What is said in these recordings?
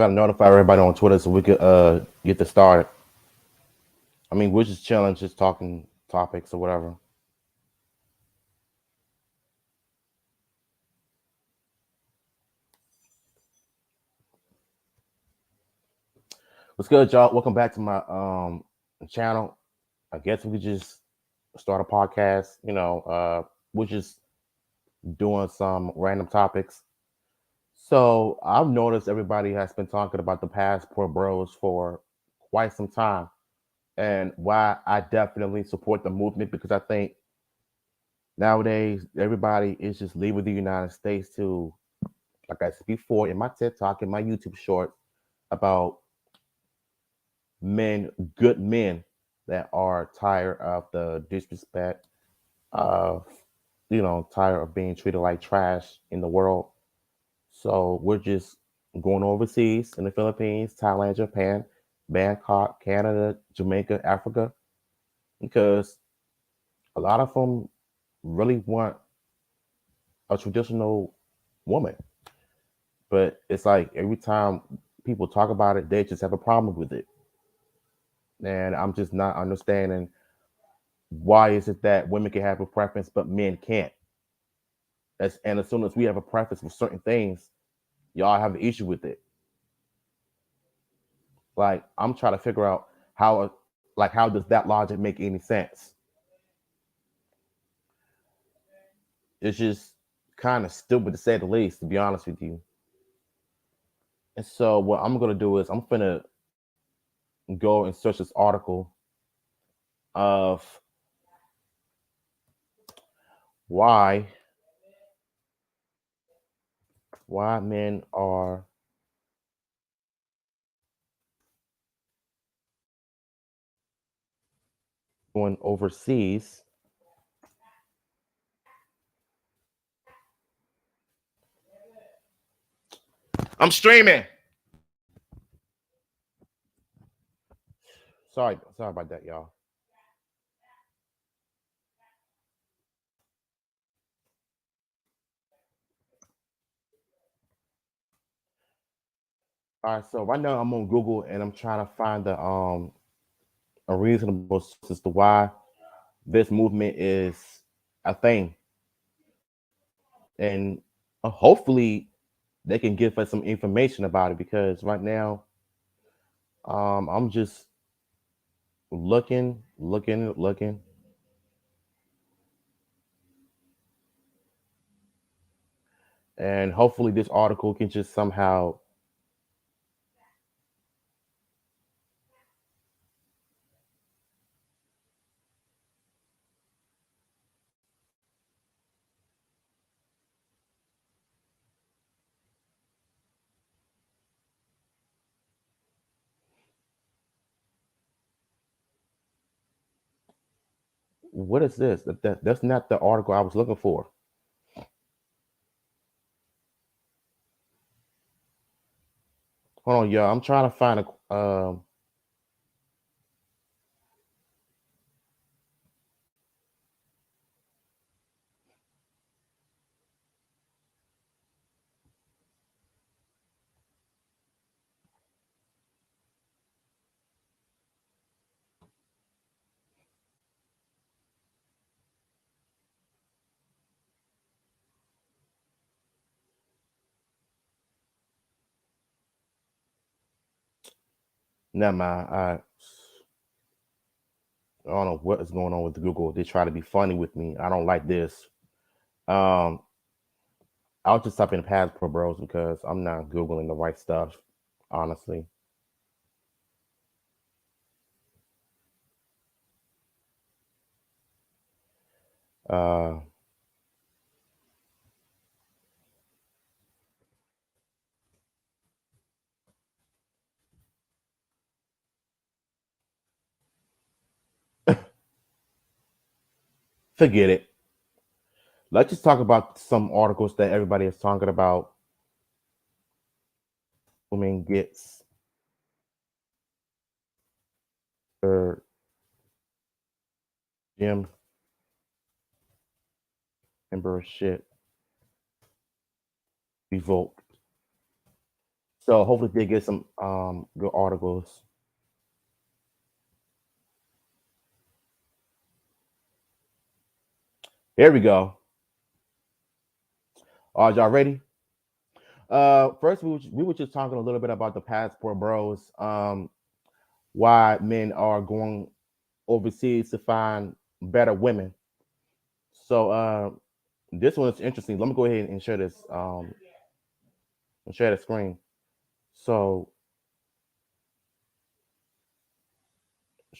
Trying to notify everybody on Twitter so we could get this started. I mean, we're just chilling, just talking topics or whatever. What's good, y'all? Welcome back to my channel. I guess we could just start a podcast. We're just doing some random topics. So I've noticed everybody has been talking about the Passport Bros for quite some time, and why I definitely support the movement because I think nowadays everybody is just leaving the United States to, like I said before in my TikTok and my YouTube short, about men, good men that are tired of the disrespect, of tired of being treated like trash in the world. So we're just going overseas in the Philippines, Thailand, Japan, Bangkok, Canada, Jamaica, Africa, because a lot of them really want a traditional woman. But it's like every time people talk about it, they just have a problem with it. And I'm just not understanding why is it that women can have a preference but men can't. And as soon as we have a preference for certain things, y'all have an issue with it. Like I'm trying to figure out how does that logic make any sense? It's just kind of stupid to say the least, to be honest with you. And so what I'm gonna do is I'm gonna go and search this article of why men are going overseas. I'm streaming. Sorry about that, y'all. All right, so right now I'm on Google and I'm trying to find the a reasonable source as to why this movement is a thing, and hopefully they can give us some information about it because right now I'm just looking, and hopefully this article can just somehow. What is this? That's not the article I was looking for. Hold on, y'all. I'm trying to find a. Never mind. I don't know what is going on with Google. They try to be funny with me. I don't like this. Um, I'll just type in Passport Bros because I'm not googling the right stuff. Honestly, uh, forget it. Let's just talk about some articles that everybody is talking about. Women gets her gym membership revoked. So hopefully they get some good articles. Here we go. Are y'all ready? First we were just talking a little bit about the passport bros. Why men are going overseas to find better women. So this one is interesting. Let me go ahead and share this. And share the screen. So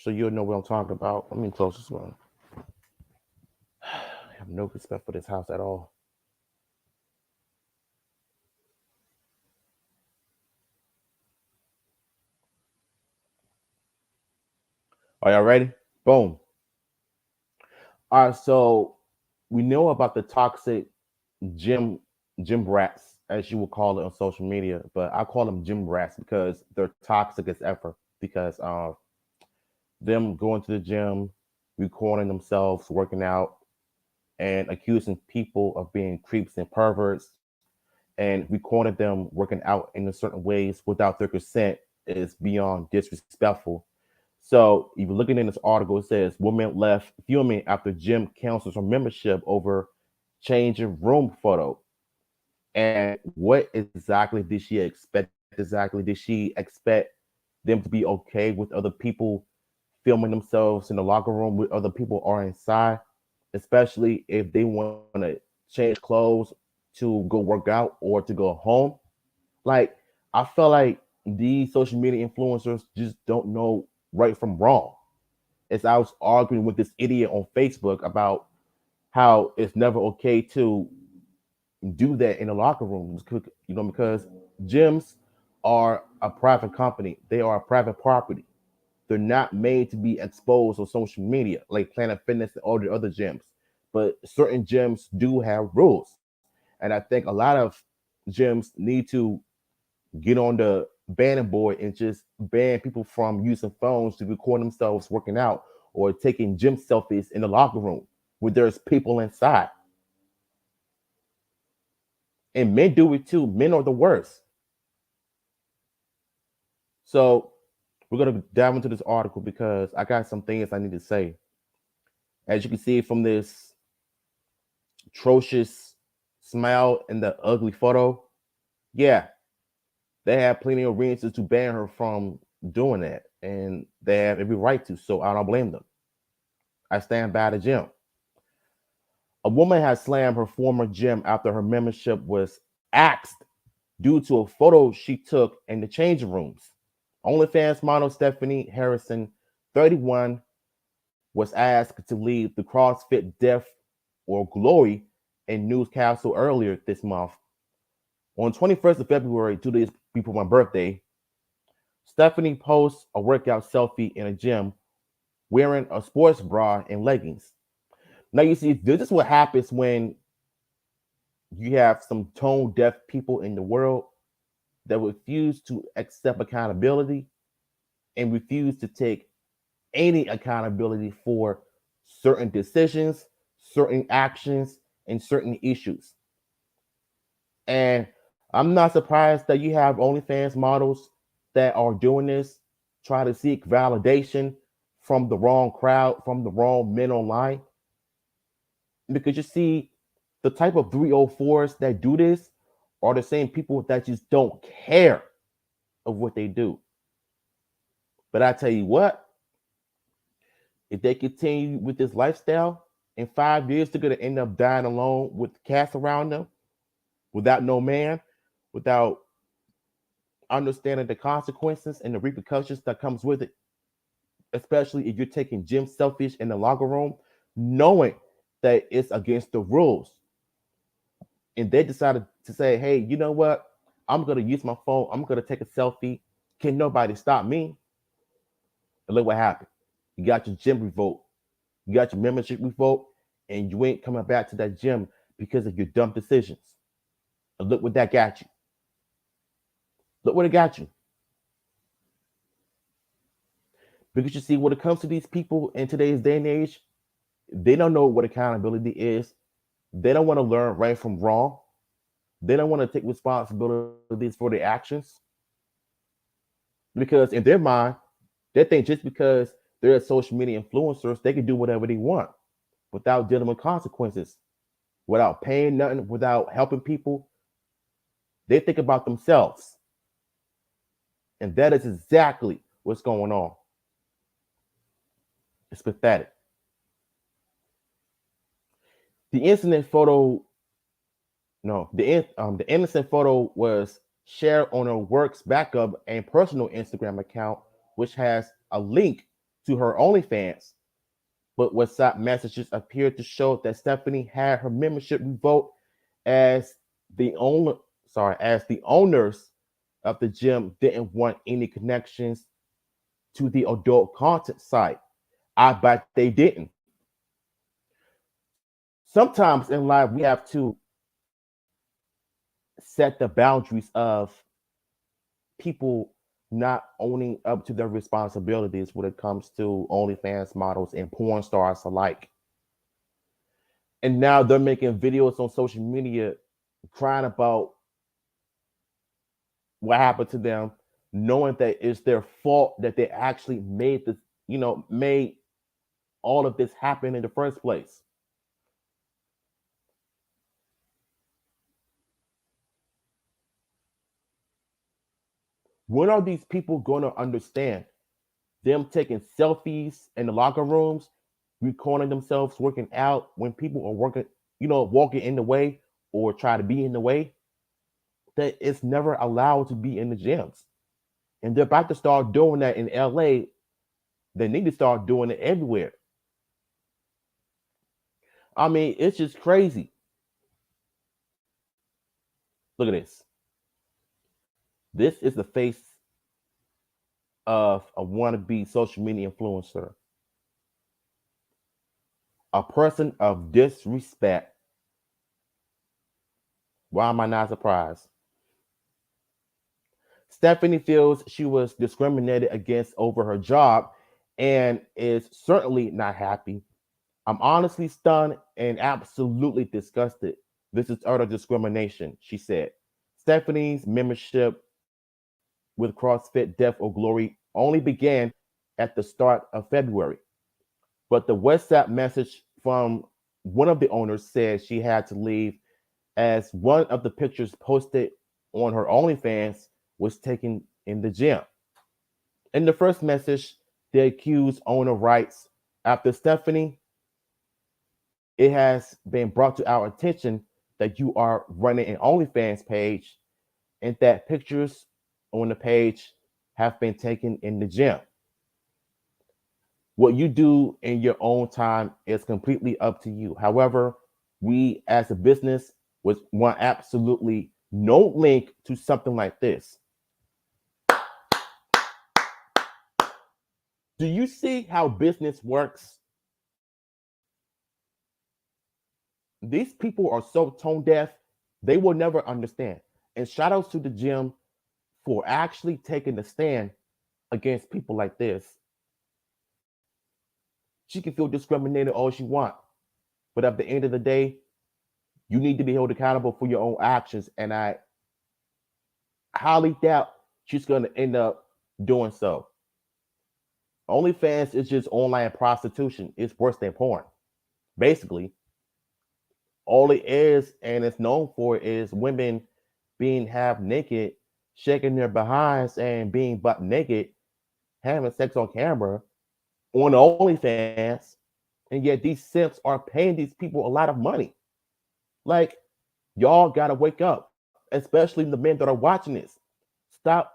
you'll know what I'm talking about. Let me close this one. I have no respect for this house at all. Are y'all ready? Boom. All right. So we know about the toxic gym gym rats, as you would call it on social media, but I call them gym rats because they're toxic as ever. Because them going to the gym, recording themselves, working out, and accusing people of being creeps and perverts, and recording them working out in a certain ways without their consent is beyond disrespectful. So, if you're looking in this article, it says woman left fuming after gym cancels her membership over changing room photo. And what exactly did she expect? Exactly, did she expect them to be okay with other people filming themselves in the locker room with other people are inside, especially if they want to change clothes to go work out or to go home? Like, I feel like these social media influencers just don't know right from wrong. As I was arguing with this idiot on Facebook about how it's never okay to do that in the locker rooms, because gyms are a private company. They are a private property. They're not made to be exposed on social media like Planet Fitness and all the other gyms. But certain gyms do have rules. And I think a lot of gyms need to get on the banning board and just ban people from using phones to record themselves working out or taking gym selfies in the locker room where there's people inside. And men do it too. Men are the worst. So we're gonna dive into this article because I got some things I need to say. As you can see from this atrocious smile in the ugly photo, yeah, they have plenty of reasons to ban her from doing that, and they have every right to. So I don't blame them. I stand by the gym. A woman has slammed her former gym after her membership was axed due to a photo she took in the changing rooms. OnlyFans model Stephanie Harrison, 31, was asked to leave the CrossFit Death or Glory in Newcastle earlier this month. On 21st of February, 2 days before my birthday, Stephanie posts a workout selfie in a gym wearing a sports bra and leggings. Now, you see, this is what happens when you have some tone deaf people in the world that refuse to accept accountability and refuse to take any accountability for certain decisions, certain actions, and certain issues. And I'm not surprised that you have OnlyFans models that are doing this, try to seek validation from the wrong crowd, from the wrong men online. Because you see, the type of 304s that do this are the same people that just don't care of what they do. But I tell you what, if they continue with this lifestyle, in 5 years, they're going to end up dying alone with cats around them, without no man, without understanding the consequences and the repercussions that comes with it, especially if you're taking gym selfies in the locker room, knowing that it's against the rules. And they decided to say, hey, you know what? I'm going to use my phone. I'm going to take a selfie. Can nobody stop me? And look what happened. You got your gym revoked. You got your membership revoked, and you ain't coming back to that gym because of your dumb decisions. And look what that got you. Look what it got you. Because you see, when it comes to these people in today's day and age, they don't know what accountability is. They don't want to learn right from wrong. They don't want to take responsibilities for their actions. because in their mind, they think just because they're social media influencers, they can do whatever they want without dealing with consequences, without paying nothing, without helping people. They think about themselves. And that is exactly what's going on. It's pathetic. The incident photo, no, the innocent photo was shared on her work's backup and personal Instagram account, which has a link to her OnlyFans. But WhatsApp messages appeared to show that Stephanie had her membership revoked as the owner, as the owners of the gym didn't want any connections to the adult content site. I bet they didn't. Sometimes in life, we have to set the boundaries of people not owning up to their responsibilities when it comes to OnlyFans models and porn stars alike. And now they're making videos on social media crying about what happened to them, knowing that it's their fault that they actually made this, made all of this happen in the first place. When are these people going to understand them taking selfies in the locker rooms, recording themselves working out when people are working, walking in the way or try to be in the way, that it's never allowed to be in the gyms. And they're about to start doing that in LA. They need to start doing it everywhere. I mean, it's just crazy. Look at this. This is the face of a wannabe social media influencer, a person of disrespect. Why am I not surprised? Stephanie feels she was discriminated against over her job and is certainly not happy. I'm honestly stunned and absolutely disgusted. This is utter discrimination, she said. Stephanie's membership with CrossFit Death or Glory only began at the start of February. But the WhatsApp message from one of the owners said she had to leave as one of the pictures posted on her OnlyFans was taken in the gym. In the first message, the accused owner writes, after Stephanie, it has been brought to our attention that you are running an OnlyFans page and that pictures on the page have been taken in the gym. What you do in your own time is completely up to you. However, we as a business would want absolutely no link to something like this. Do you see how business works? These people are so tone deaf, they will never understand. And shout outs to the gym for actually taking a stand against people like this. She can feel discriminated all she wants, but at the end of the day, you need to be held accountable for your own actions. And I highly doubt she's going to end up doing so. OnlyFans is just online prostitution. It's worse than porn. Basically, all it is and it's known for is women being half naked, shaking their behinds and being butt naked, having sex on camera on OnlyFans. And yet these simps are paying these people a lot of money. Like, y'all gotta wake up, especially the men that are watching this. Stop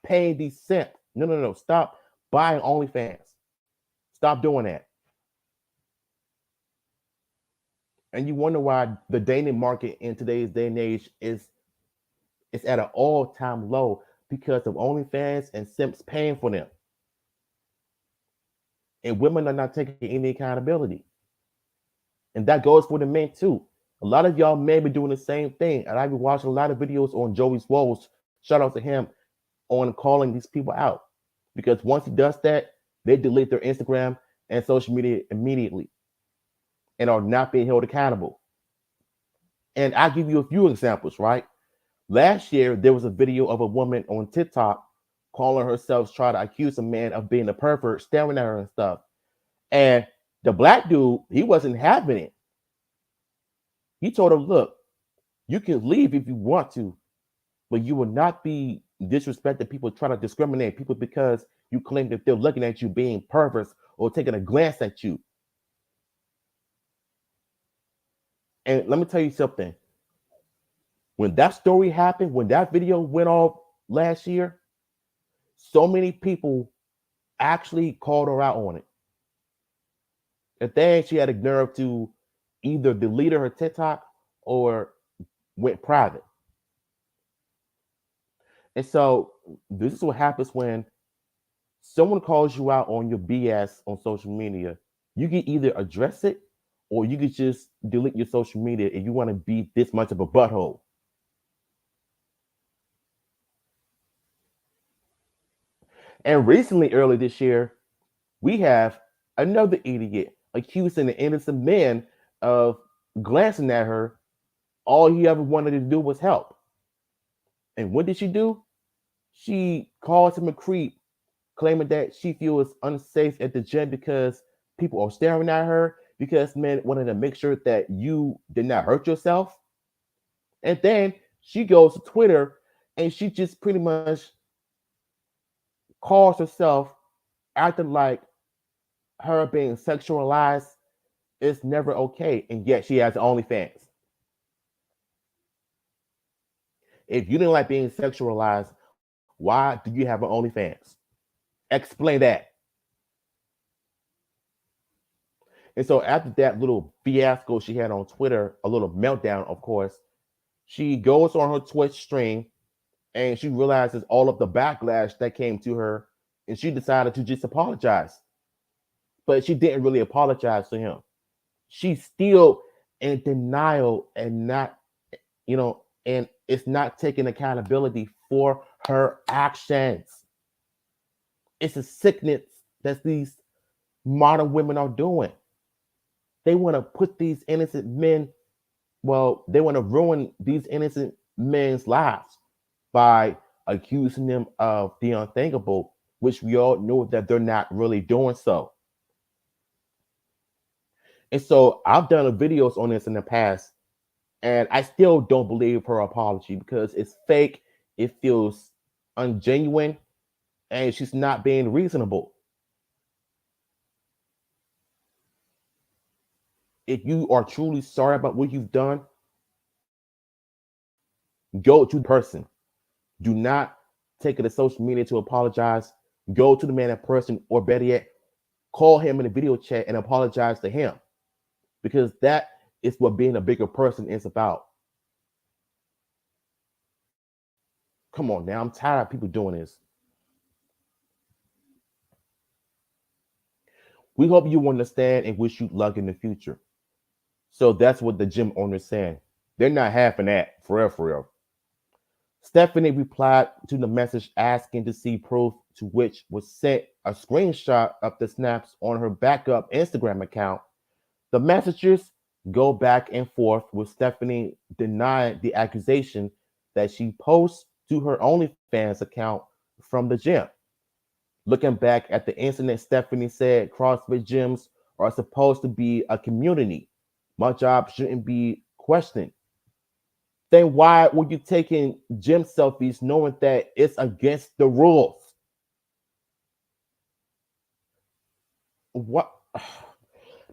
paying these simps. No. Stop buying OnlyFans. Stop doing that. And you wonder why the dating market in today's day and age is at an all-time low because of OnlyFans and simps paying for them. And women are not taking any accountability. And that goes for the men too. A lot of y'all may be doing the same thing. And I've been watching a lot of videos on Joey Swoles. Shout out to him on calling these people out. Because once he does that, they delete their Instagram and social media immediately and are not being held accountable. And I'll give you a few examples, right? Last year, there was a video of a woman on TikTok calling herself, trying to accuse a man of being a pervert, staring at her and stuff. And the black dude, he wasn't having it. He told her, look, you can leave if you want to, but you will not be disrespecting people, trying to discriminate people because you claim that they're looking at you being perverse or taking a glance at you. And let me tell you something. When that story happened, when that video went off last year, so many people actually called her out on it. And then she had a nerve to either delete her TikTok or went private. And so this is what happens when someone calls you out on your BS on social media. You can either address it or you can just delete your social media if you want to be this much of a butthole. And recently, early this year, we have another idiot accusing an innocent man of glancing at her. All he ever wanted to do was help. And what did she do? She called him a creep, claiming that she feels unsafe at the gym because people are staring at her, because men wanted to make sure that you did not hurt yourself. And then she goes to Twitter and she just pretty much calls herself acting like her being sexualized is never okay. And yet she has OnlyFans. If you didn't like being sexualized, why do you have an OnlyFans? Explain that. And so after that little fiasco she had on Twitter, a little meltdown, of course, she goes on her Twitch stream and she realizes all of the backlash that came to her, and she decided to just apologize. But she didn't really apologize to him. She's still in denial and not, and it's not taking accountability for her actions. It's a sickness that these modern women are doing. They want to put these innocent men, well, they want to ruin these innocent men's lives by accusing them of the unthinkable, which we all know that they're not really doing so. And so I've done videos on this in the past, and I still don't believe her apology because it's fake, it feels ungenuine, and she's not being reasonable. If you are truly sorry about what you've done, go to the person. Do not take it to social media to apologize. Go to the man in person, or better yet, call him in a video chat and apologize to him, because that is what being a bigger person is about. Come on now, I'm tired of people doing this. We hope you understand and wish you luck in the future. So that's what the gym owner's saying. They're not having that, for real, for real. Stephanie replied to the message asking to see proof, to which was sent a screenshot of the snaps on her backup Instagram account. The messages go back and forth, with Stephanie denying the accusation that she posts to her OnlyFans account from the gym. Looking back at the incident, Stephanie said CrossFit gyms are supposed to be a community. My job shouldn't be questioned. Then why were you taking gym selfies knowing that it's against the rules? What?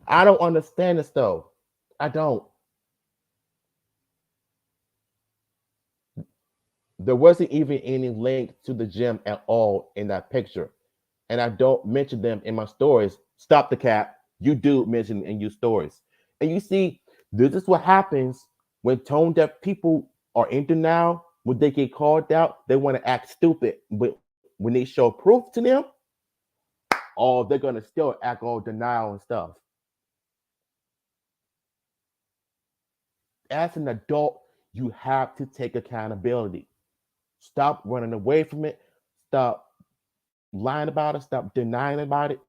I don't understand this though. I don't. There wasn't even any link to the gym at all in that picture. And I don't mention them in my stories. Stop the cap. You do mention in your stories. And you see, this is what happens when tone deaf people are in denial. When they get called out, they want to act stupid. But when they show proof to them, oh, they're gonna still act all denial and stuff. As an adult, you have to take accountability. Stop running away from it. Stop lying about it. Stop denying about it.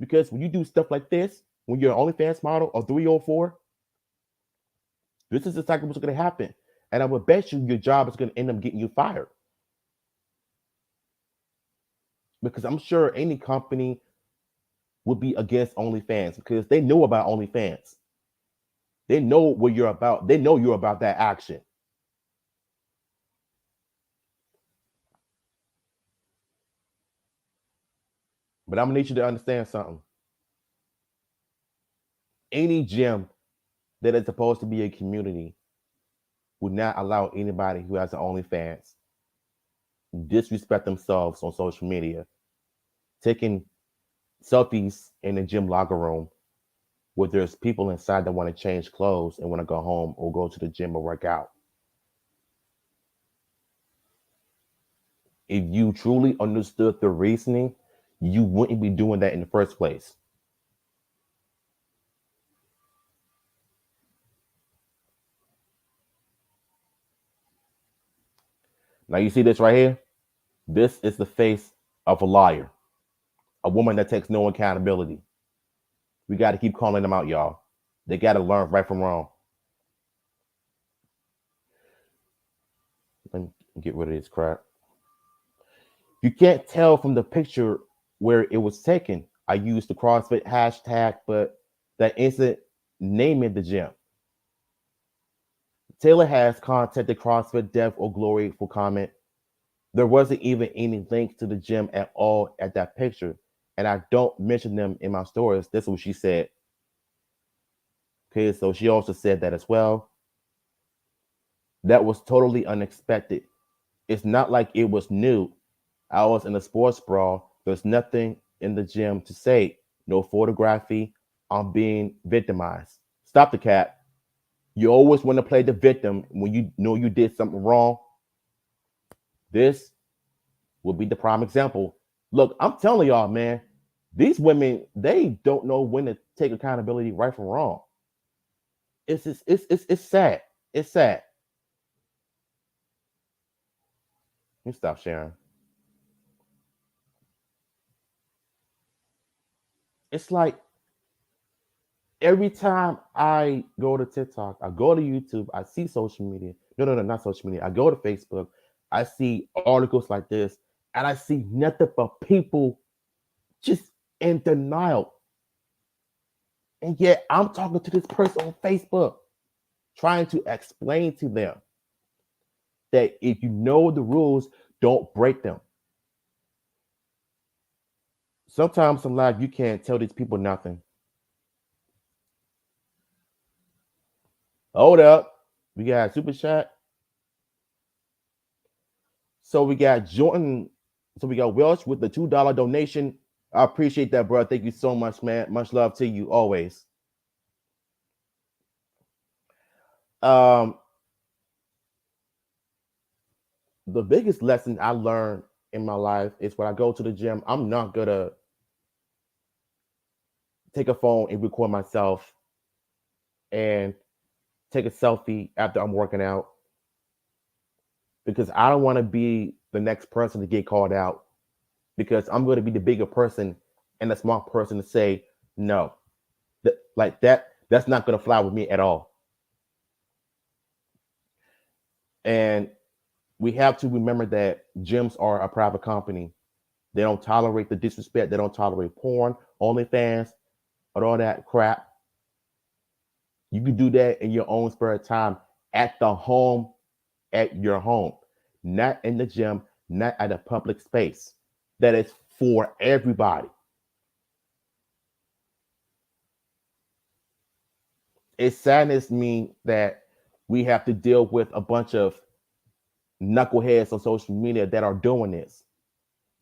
Because when you do stuff like this, when you're an OnlyFans model or 304, this is exactly what's going to happen. And I would bet you your job is going to end up getting you fired. because I'm sure any company would be against OnlyFans because they know about OnlyFans. They know what you're about. They know you're about that action. But I'm gonna need you to understand something. Any gym that is supposed to be a community would not allow anybody who has an OnlyFans disrespect themselves on social media, taking selfies in the gym locker room where there's people inside that want to change clothes and want to go home or go to the gym or work out. If you truly understood the reasoning, you wouldn't be doing that in the first place. Now, you see this right here? This is the face of a liar, a woman that takes no accountability. We got to keep calling them out, y'all. They got to learn right from wrong. Let me get rid of this crap. You can't tell from the picture where it was taken. I used the CrossFit hashtag, but that isn't naming the gym. Taylor has contacted CrossFit Death or Glory for comment. There wasn't even any link to the gym at all at that picture, and I don't mention them in my stories. That's what she said. Okay, so she also said that as well. That was totally unexpected. It's not like it was new. I was in a sports brawl. There's nothing in the gym to say. No photography. I'm being victimized. Stop the cat. You always want to play the victim when you know you did something wrong. This will be the prime example. Look, I'm telling y'all, man, these women, they don't know when to take accountability right from wrong. It's sad. It's sad. Let me stop sharing. It's like every time I go to TikTok, I go to YouTube, I see social media. No, no, no, not social media. I go to Facebook, I see articles like this, and I see nothing but people just in denial. And yet I'm talking to this person on Facebook, trying to explain to them that if you know the rules, don't break them. Sometimes in life, you can't tell these people nothing. Hold up. We got super chat. So we got Jordan. So we got Welsh with the $2 donation. I appreciate that, bro. Thank you so much, man. Much love to you always. Um, the biggest lesson I learned in my life is when I go to the gym, I'm not gonna take a phone and record myself and take a selfie after I'm working out because I don't want to be the next person to get called out because I'm going to be the bigger person and the smart person to say no. Like that's not going to fly with me at all. And we have to remember that gyms are a private company. They don't tolerate the disrespect. They don't tolerate porn, OnlyFans, or all that crap. You can do that in your own spare time at the home, at your home, not in the gym, not at a public space. That is for everybody. It saddens me that we have to deal with a bunch of knuckleheads on social media that are doing this.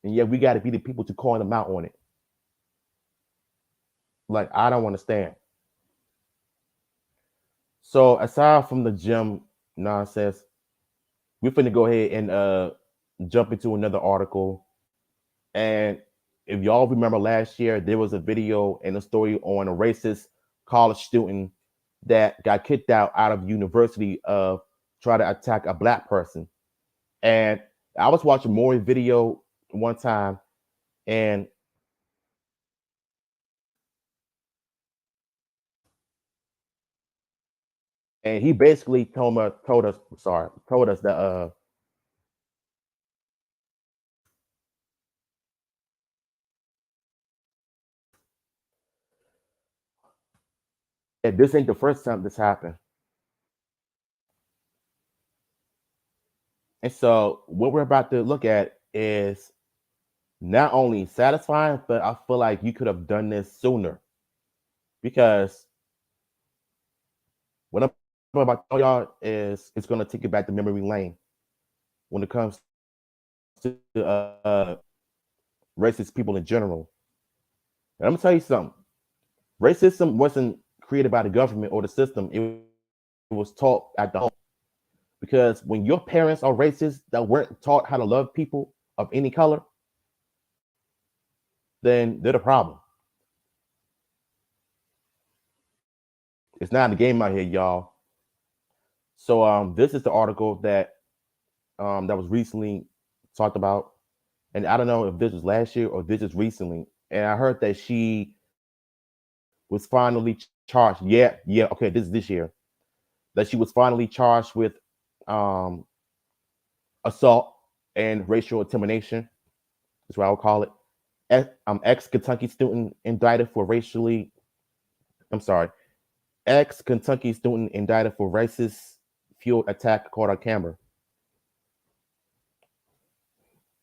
And yet we got to be the people to call them out on it. Like, I don't understand. So aside from the gym nonsense, we're finna go ahead and jump into another article. And if y'all remember last year, there was a video and a story on a racist college student that got kicked out of university of try to attack a black person. And I was watching Maury's video one time, and he basically told us that this ain't the first time this happened. And so what we're about to look at is not only satisfying, but I feel like you could have done this sooner because what I'm about to tell y'all is it's going to take you back to memory lane when it comes to racist people in general. And I'm gonna tell you something. Racism wasn't created by the government or the system. It was taught at the home. Because when your parents are racist that weren't taught how to love people of any color, then they're the problem. It's not a game out here, y'all. So this is the article that was recently talked about, and I don't know if this was last year or this is recently. And I heard that she was finally charged. Yeah, okay, this year. That she was finally charged with um, assault and racial intimidation. That's what I would call it. Ex Kentucky student indicted for racially. I'm sorry. Ex Kentucky student indicted for racist fueled attack caught on camera.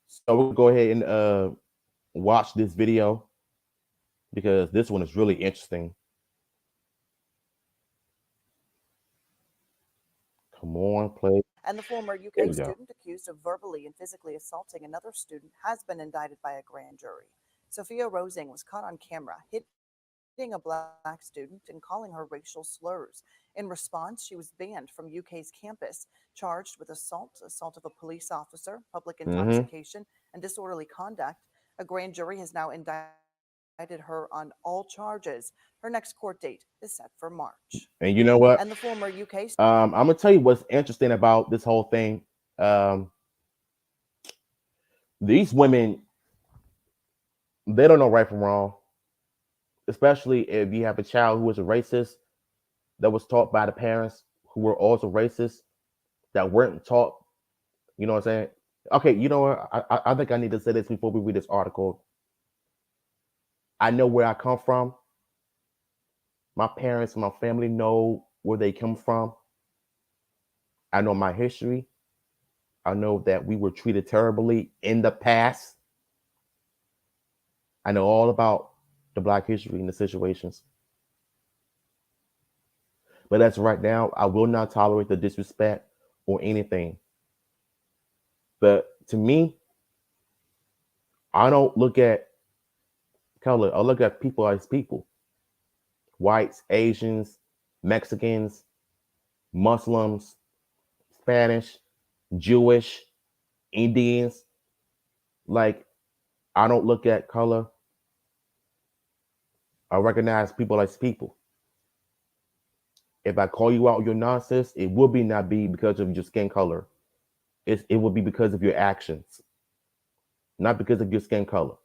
So we'll go ahead and watch this video because this one is really interesting. Come on, play. And the former There UK we go. student accused of verbally and physically assaulting another student has been indicted by a grand jury. Sophia Rosing was caught on camera hitting a black student and calling her racial slurs. In response, she was banned from UK's campus, charged with assault of a police officer, public Mm-hmm. intoxication, and disorderly conduct. A grand jury has now indicted her on all charges. Her next court date is set for March. And you And the know what? former UK I'm gonna tell you what's interesting about this whole thing. Um, these women, they don't know right from wrong, especially if you have a child who is a racist that was taught by the parents who were also racist that weren't taught. You know what I'm saying? Okay, you know what? I think I need to say this before we read this article. I know where I come from. My parents, my family know where they come from. I know my history. I know that we were treated terribly in the past. I know all about the black history and the situations. But as of right now, I will not tolerate the disrespect or anything. But to me, I don't look at color. I look at people as people. Whites, Asians, Mexicans, Muslims, Spanish, Jewish, Indians. Like, I don't look at color. I recognize people as people. If I call you out on your nonsense, it will be not be because of your skin color. It will be because of your actions, not because of your skin color.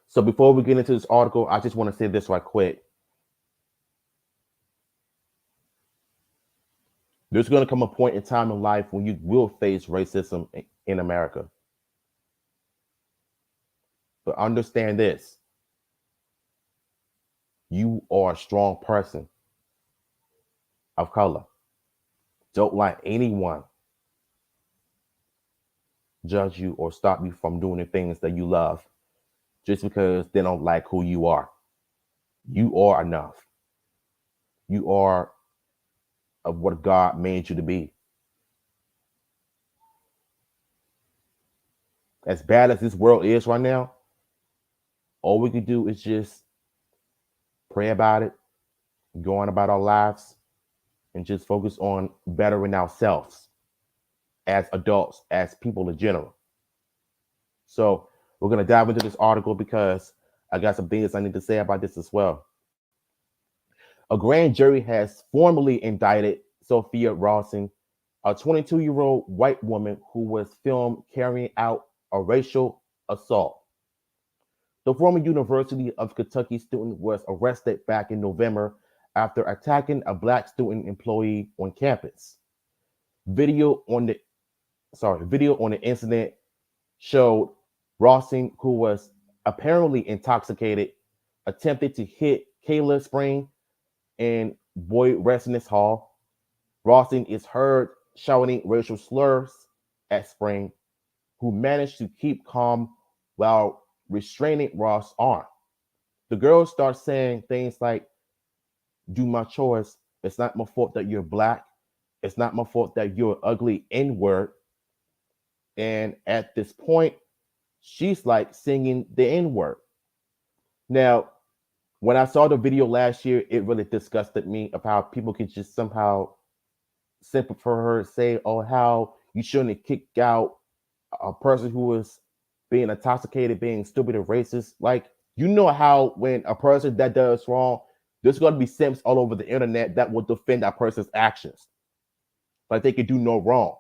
So before we get into this article, I just want to say this right quick. There's going to come a point in time in life when you will face racism in America. But understand this: you are a strong person of color. Don't let anyone judge you or stop you from doing the things that you love just because they don't like who you are. You are enough. You are of what God made you to be. As bad as this world is right now, all we can do is just pray about it, go on about our lives, and just focus on bettering ourselves as adults, as people in general. So we're gonna dive into this article because I got some things I need to say about this as well. A grand jury has formally indicted Sophia Rawson, a 22-year-old white woman who was filmed carrying out a racial assault. The former University of Kentucky student was arrested back in November after attacking a black student employee on campus. Video on the video on the incident showed Rawson, who was apparently intoxicated, attempted to hit Kayla Spring in Boyd Residence Hall. Rawson is heard shouting racial slurs at Spring, who managed to keep calm while restraining Ross' arm. The girl starts saying things like, do my chores. It's not my fault that you're black. It's not my fault that you're ugly N word. And at this point, she's like singing the N word. Now, when I saw the video last year, it really disgusted me of how people can just somehow simple for her say, oh, how you shouldn't have kicked out a person who was being intoxicated, being stupid and racist. Like, you know how when a person that does wrong, there's going to be simps all over the internet that will defend that person's actions. Like they could do no wrong.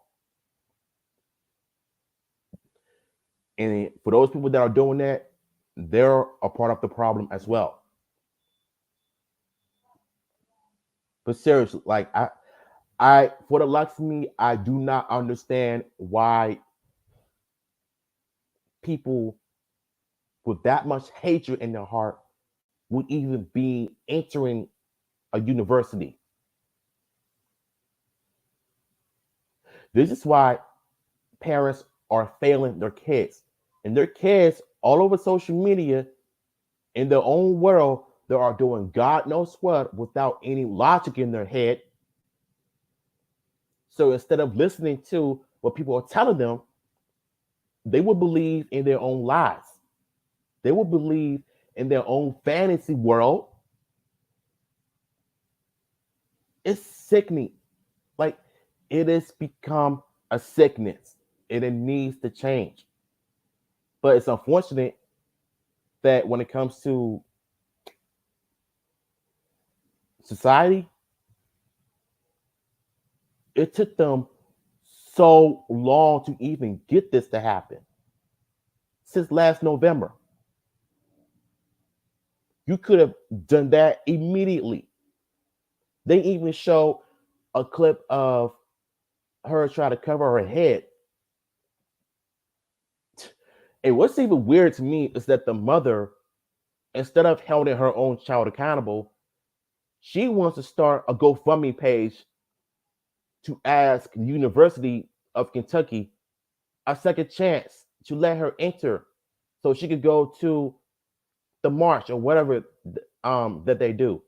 And for those people that are doing that, they're a part of the problem as well. But seriously, like I for the life of me, I do not understand why people with that much hatred in their heart would even be entering a university. This is why parents are failing their kids. And their kids all over social media in their own world, they are doing God knows what without any logic in their head. So instead of listening to what people are telling them, they will believe in their own lies. They will believe in their own fantasy world. It's sickening. Like it has become a sickness and it needs to change. But it's unfortunate that when it comes to society, it took them so long to even get this to happen. Since last November, you could have done that immediately. They even show a clip of her trying to cover her head. And what's even weird to me is that the mother, instead of holding her own child accountable, she wants to start a GoFundMe page to ask the University of Kentucky a second chance to let her enter so she could go to the march or whatever that they do.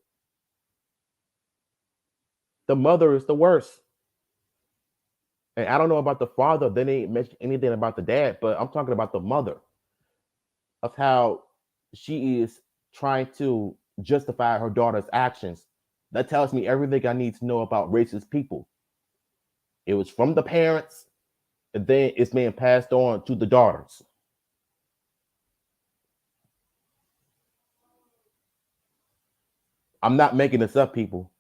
The mother is the worst. And I don't know about the father. They didn't mention anything about the dad, but I'm talking about the mother of how she is trying to justify her daughter's actions. That tells me everything I need to know about racist people. It was from the parents, and then it's being passed on to the daughters. I'm not making this up, people.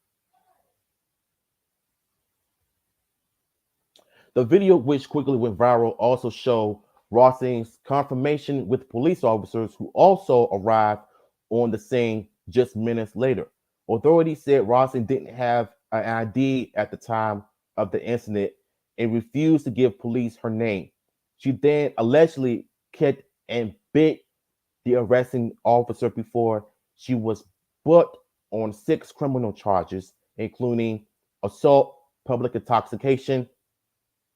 The video, which quickly went viral, also showed Rawson's confirmation with police officers who also arrived on the scene just minutes later. Authorities said Rawson didn't have an ID at the time of the incident and refused to give police her name. She then allegedly kicked and bit the arresting officer before she was booked on 6 criminal charges, including assault, public intoxication,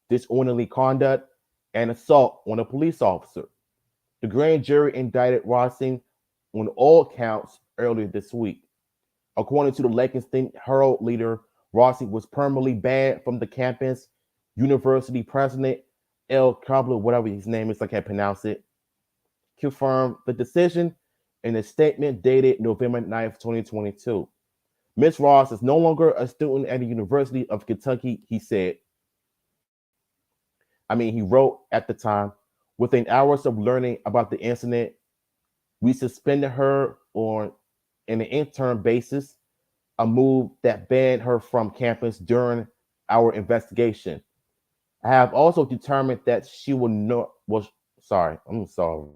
disorderly conduct, and assault on a police officer. The grand jury indicted Rawson on all counts earlier this week. According to the Lansing Herald leader, Rawson was permanently banned from the campus. University president L. Cobbler, whatever his name is, I can't pronounce it, confirmed the decision in a statement dated November 9th, 2022. Ms. Ross is no longer a student at the University of Kentucky, he said. He wrote at the time, within hours of learning about the incident, we suspended her on an interim basis, a move that banned her from campus during our investigation. I have also determined that she will not, I'm sorry.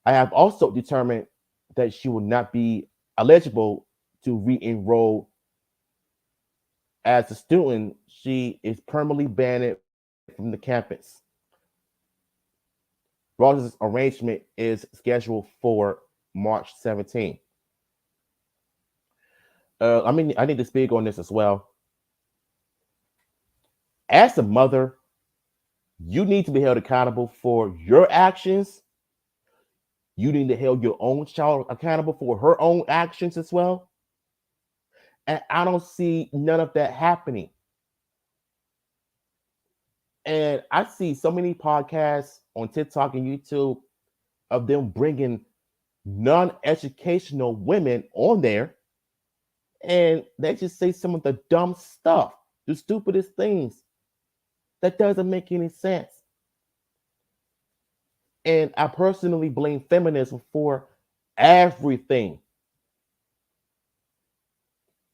I have also determined that she will not be eligible to re-enroll as a student. She is permanently banned from the campus. Rose's arrangement is scheduled for March 17th. I need to speak on this as well. As a mother, you need to be held accountable for your actions. You need to hold your own child accountable for her own actions as well. And I don't see none of that happening. And I see so many podcasts on TikTok and YouTube of them bringing non-educational women on there, and they just say some of the dumb stuff, the stupidest things that doesn't make any sense. And I personally blame feminism for everything.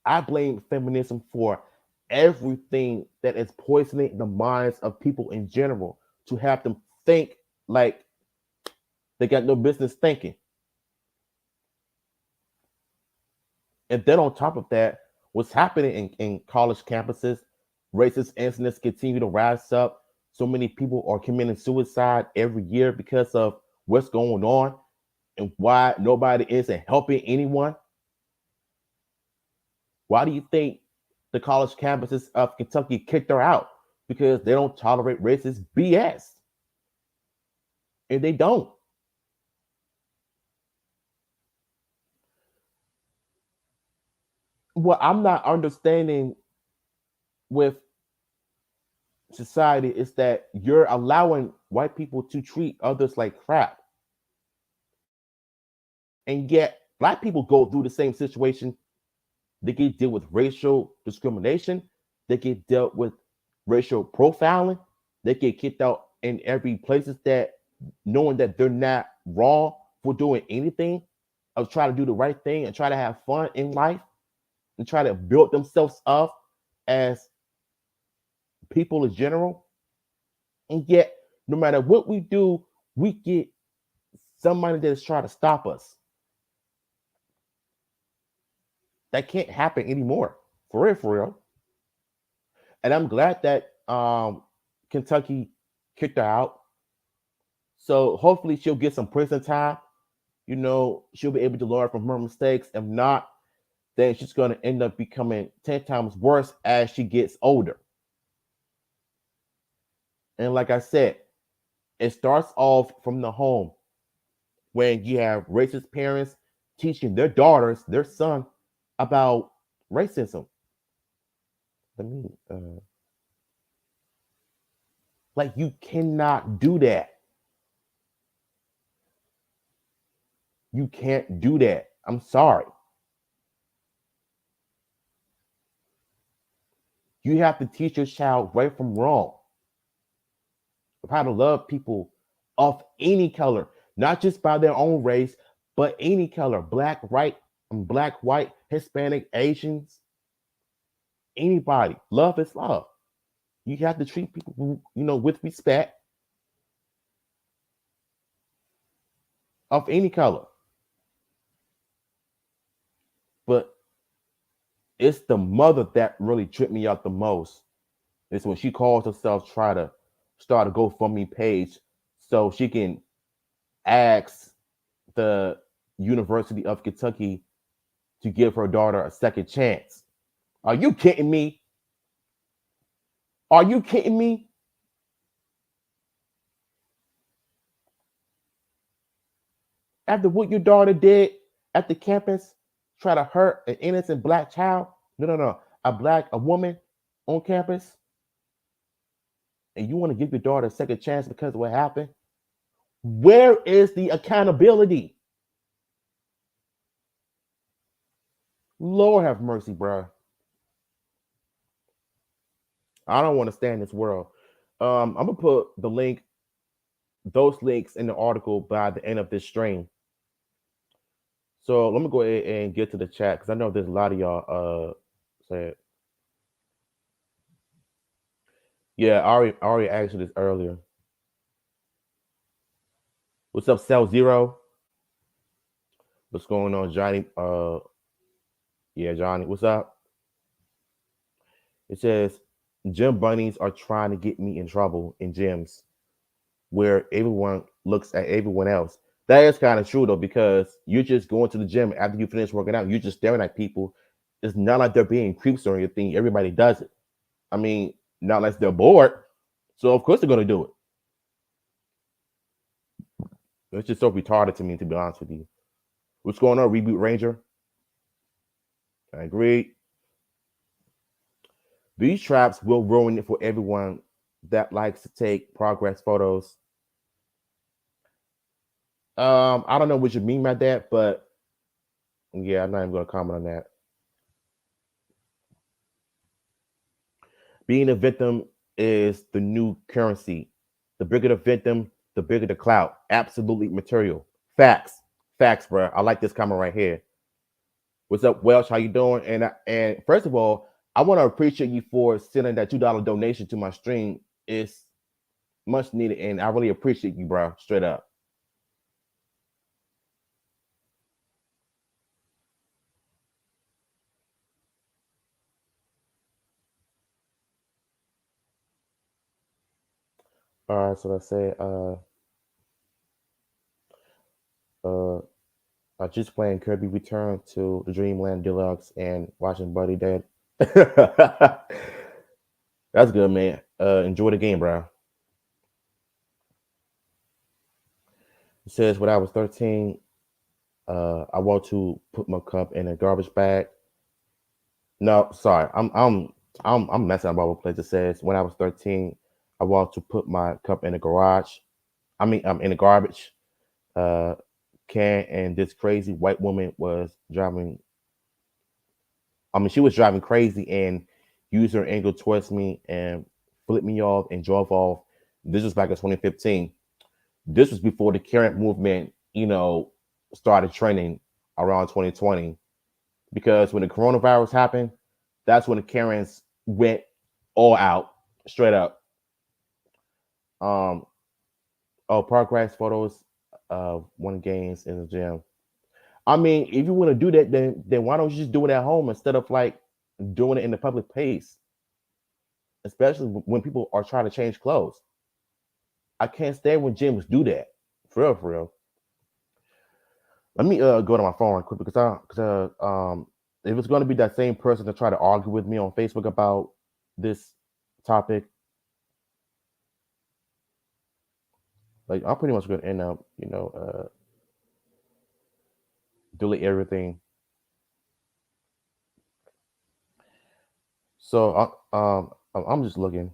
I blame feminism for everything that is poisoning the minds of people in general to have them think like they got no business thinking. And then on top of that, what's happening in college campuses, racist incidents continue to rise up. So many people are committing suicide every year because of what's going on and why nobody isn't helping anyone. Why do you think the college campuses of Kentucky kicked her out? Because they don't tolerate racist BS. And they don't. What I'm not understanding with society is that you're allowing white people to treat others like crap. And yet, black people go through the same situation. They get dealt with racial discrimination. They get dealt with racial profiling. They get kicked out in every places that knowing that they're not wrong for doing anything, of try to do the right thing and try to have fun in life and try to build themselves up as people in general. And yet, no matter what we do, we get somebody that's trying to stop us. That can't happen anymore. For real, for real. And I'm glad that Kentucky kicked her out. So hopefully she'll get some prison time. You know, she'll be able to learn from her mistakes. If not, then she's going to end up becoming 10 times worse as she gets older. And like I said, it starts off from the home when you have racist parents teaching their daughters, their son, about racism. Let me, like, you cannot do that. You can't do that. I'm sorry. You have to teach your child right from wrong, of how to love people of any color, not just by their own race, but any color, black, white, Hispanic, Asians, anybody. Love is love. You have to treat people, with respect of any color. But it's the mother that really tripped me out the most. It's when she calls herself try to start a GoFundMe page so she can ask the University of Kentucky to give her daughter a second chance. Are you kidding me? Are you kidding me? After what your daughter did at the campus, try to hurt an innocent black child? No. A woman on campus, and you want to give your daughter a second chance because of what happened? Where is the accountability? Lord have mercy, bro. I don't want to stay in this world. I'm gonna put those links in the article by the end of this stream. So let me go ahead and get to the chat because I know there's a lot of y'all said. Yeah, I already asked you this earlier. What's up, Cell Zero? What's going on, Johnny? Yeah, Johnny, what's up? It says gym bunnies are trying to get me in trouble in gyms where everyone looks at everyone else. That is kind of true though, because you're just going to the gym after you finish working out. You're just staring at people. It's not like they're being creeps or anything. Everybody does it. I mean, not unless they're bored. So of course they're gonna do it. It's just so retarded to me, to be honest with you. What's going on, Reboot Ranger? I agree. These traps will ruin it for everyone that likes to take progress photos. I don't know what you mean by that, but yeah, I'm not even gonna comment on that. Being a victim is the new currency. The bigger the victim, the bigger the clout. Absolutely material. Facts. Facts, bro. I like this comment right here. What's up, Welsh? How you doing? And first of all, I want to appreciate you for sending that $2 donation to my stream. It's much needed, and I really appreciate you, bro. Straight up. All right, so let's say uh I just playing Kirby Return to the Dreamland Deluxe and watching Buddy Dead. That's good, man. Enjoy the game, bro. It says when I was 13, I want to put my cup in a garbage bag. No, sorry, I'm messing up all the place. It says when I was 13, I want to put my cup in a garage. I mean, I'm in a garbage uh can, and this crazy white woman was driving. I mean, she was driving crazy and used her anger towards me and flipped me off and drove off. This was back in 2015. This was before the Karen movement, started trending around 2020. Because when the coronavirus happened, that's when the Karens went all out, straight up. Um, oh, progress photos of one games in the gym. I mean, if you want to do that, then why don't you just do it at home instead of like doing it in the public place? Especially when people are trying to change clothes. I can't stand when gyms do that. For real, for real. Let me go to my phone real quick because if it's going to be that same person to try to argue with me on Facebook about this topic, like I'm pretty much going to end up, delete everything. So I'm just looking.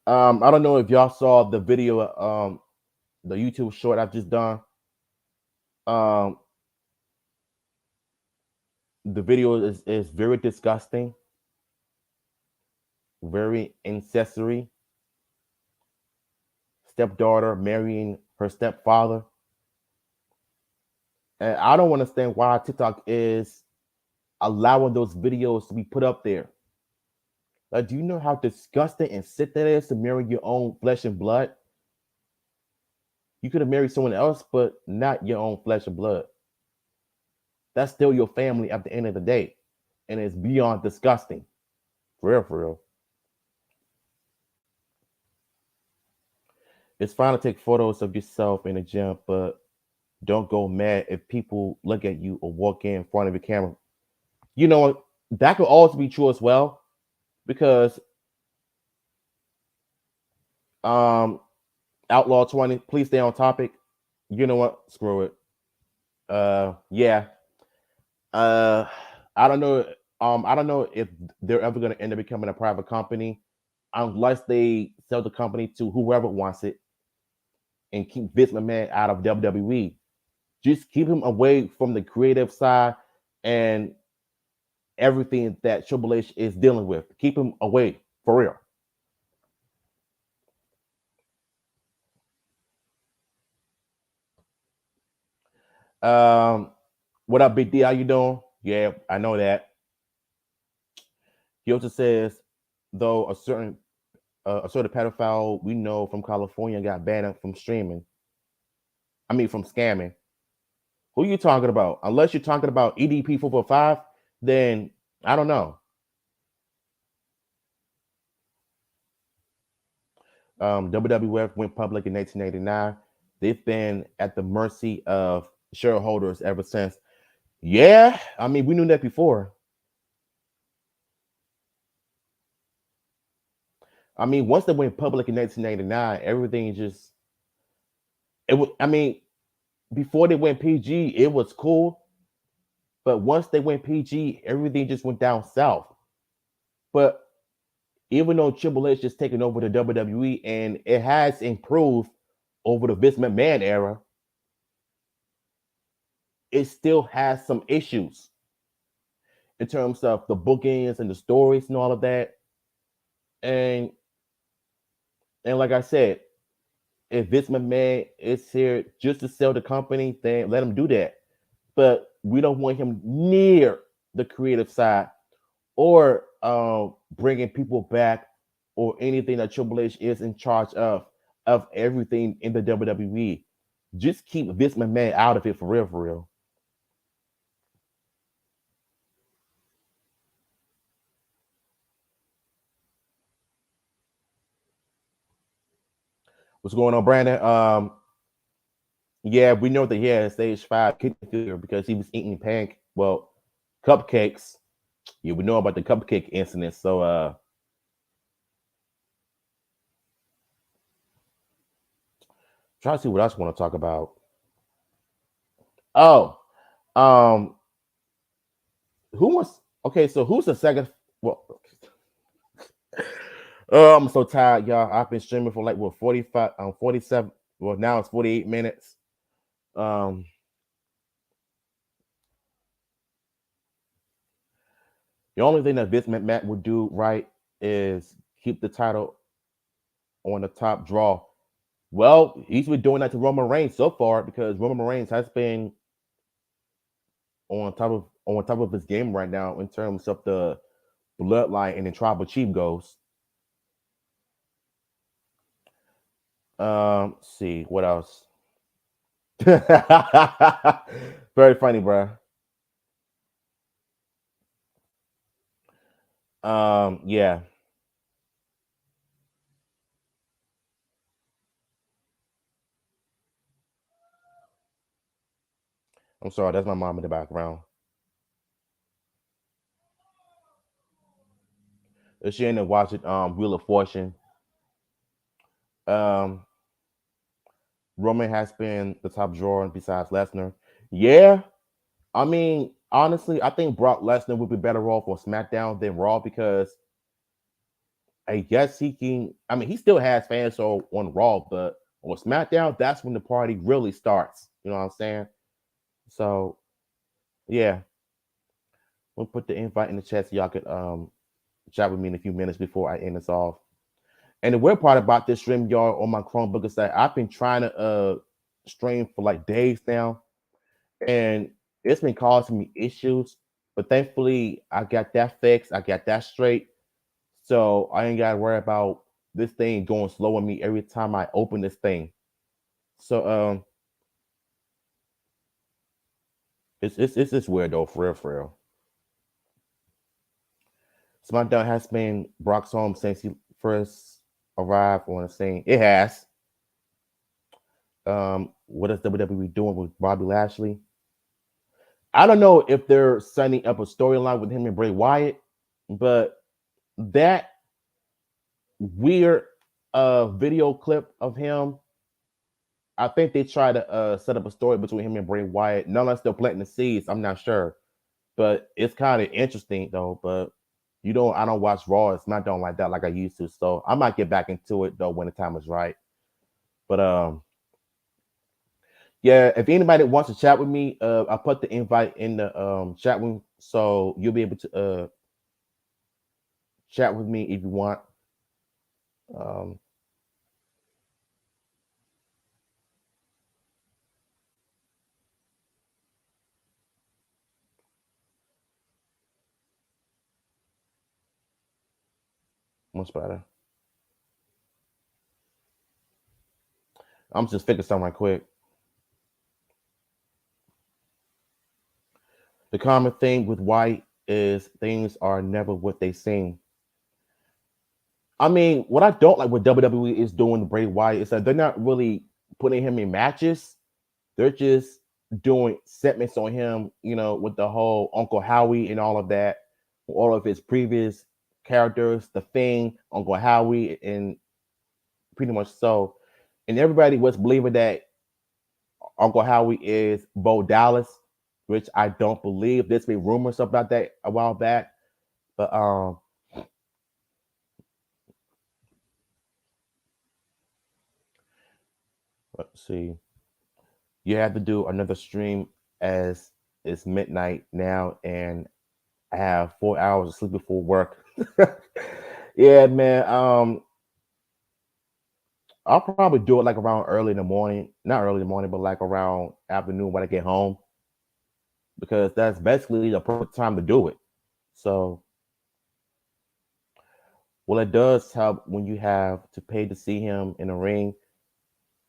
I don't know if y'all saw the video, the YouTube short I've just done. Um, the video is very disgusting, very incestuary. Stepdaughter marrying her stepfather, and I don't understand why TikTok is allowing those videos to be put up there. Like, do you know how disgusting and sick that is to marry your own flesh and blood? You could have married someone else, but not your own flesh and blood. That's still your family at the end of the day, and it's beyond disgusting. For real, for real. It's fine to take photos of yourself in the gym, but don't go mad if people look at you or walk in front of your camera. You know what? That could also be true as well, because um Outlaw 20, please stay on topic. You know what? Screw it. Yeah. Uh I don't know. I don't know if they're ever gonna end up becoming a private company unless they sell the company to whoever wants it and keep Vince McMahon out of WWE. Just keep him away from the creative side and everything that Triple H is dealing with. Keep him away for real. Um, what up, Big D? How you doing? Yeah, I know that. He also says, though a certain pedophile we know from California got banned from streaming. I mean, from scamming. Who are you talking about? Unless you're talking about EDP 445, then I don't know. WWF went public in 1989. They've been at the mercy of shareholders ever since. Yeah, I mean, we knew that before. I mean, once they went public in 1999, everything just it was. I mean, before they went PG, it was cool, but once they went PG, everything just went down south. But even though Triple H just taken over the WWE and it has improved over the Vince McMahon era, it still has some issues in terms of the bookings and the stories and all of that. And like I said, if Vince McMahon is here just to sell the company, then let him do that. But we don't want him near the creative side or bringing people back or anything that Triple H is in charge of everything in the WWE. Just keep Vince McMahon out of it for real, for real. What's going on, Brandon? Yeah, we know that he had stage 5 kidney failure because he was eating cupcakes. Yeah, we know about the cupcake incident. So try to see what else I want to talk about. Oh, um, who wants? Okay, so who's the second? Well, oh, I'm so tired, y'all. I've been streaming for like 45, 47. Well, now it's 48 minutes. Um, the only thing that Vince McMahon would do right is keep the title on the top draw. Well, he's been doing that to Roman Reigns so far because Roman Reigns has been on top of his game right now in terms of the bloodline and the tribal chief goes. See what else. Very funny, bro. Yeah. I'm sorry, that's my mom in the background. She ended up watching Wheel of Fortune. Um, Roman has been the top drawer besides Lesnar. Yeah, I mean, honestly, I think Brock Lesnar would be better off on SmackDown than Raw because I guess he can. I mean, he still has fans on Raw, but on SmackDown, that's when the party really starts. You know what I'm saying? So yeah, we'll put the invite in the chat so y'all could chat with me in a few minutes before I end this off. And the weird part about this stream, y'all, on my Chromebook is that I've been trying to stream for like days now, and it's been causing me issues. But thankfully, I got that fixed. I got that straight, so I ain't got to worry about this thing going slow on me every time I open this thing. So it's just weird though, for real, for real. SmackDown has been Brock's home since he first arrived on the scene. It has. What is WWE doing with Bobby Lashley? I don't know if they're setting up a storyline with him and Bray Wyatt, but that weird video clip of him, I think they try to set up a story between him and Bray Wyatt. None unless they're planting the seeds, I'm not sure. But it's kind of interesting though. But I don't watch Raw. It's not done like that like I used to. So I might get back into it though when the time is right. But yeah, if anybody wants to chat with me, I'll put the invite in the chat room so you'll be able to chat with me if you want. Um, much better. I'm just fixing something right quick. The common thing with White is things are never what they seem. I mean, what I don't like what WWE is doing to Bray Wyatt is that they're not really putting him in matches. They're just doing segments on him, with the whole Uncle Howie and all of that, all of his previous characters, the Thing, Uncle Howie, and pretty much so. And everybody was believing that Uncle Howie is Bo Dallas, which I don't believe. There's been rumors about that a while back, but let's see. You have to do another stream as it's midnight now, and I have 4 hours of sleep before work. Yeah, man. I'll probably do it like around early in the morning. Not early in the morning, but like around afternoon when I get home, because that's basically the perfect time to do it. So, well, it does help when you have to pay to see him in the ring,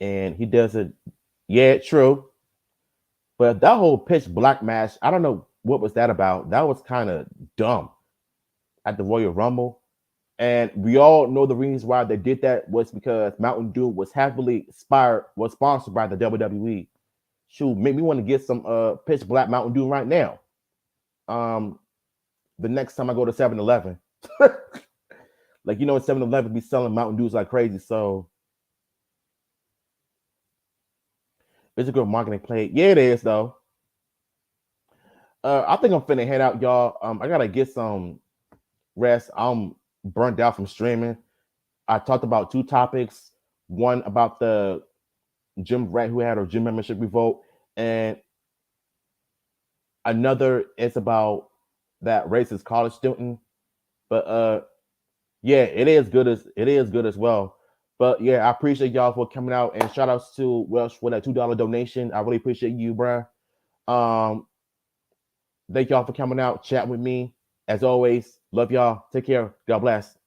and he does it. Yeah, true. But that whole pitch black match, I don't know what was that about. That was kind of dumb at the Royal Rumble. And we all know the reasons why they did that was because Mountain Dew was heavily inspired, was sponsored by the WWE. Shoot, make me want to get some pitch black Mountain Dew right now. Um, the next time I go to 7-Eleven. Like, 7-Eleven be selling Mountain Dews like crazy. So it's a good marketing play. Yeah, it is though. I think I'm finna head out, y'all. I gotta get some rest. I'm burnt out from streaming. I talked about two topics. One about the gym rat who had her gym membership revolt, and another is about that racist college student. But yeah, it is good as well. But yeah, I appreciate y'all for coming out, and shout outs to Welsh for that $2 donation. I really appreciate you, bruh. Um, thank y'all for coming out, chat with me. As always, love y'all. Take care. God bless.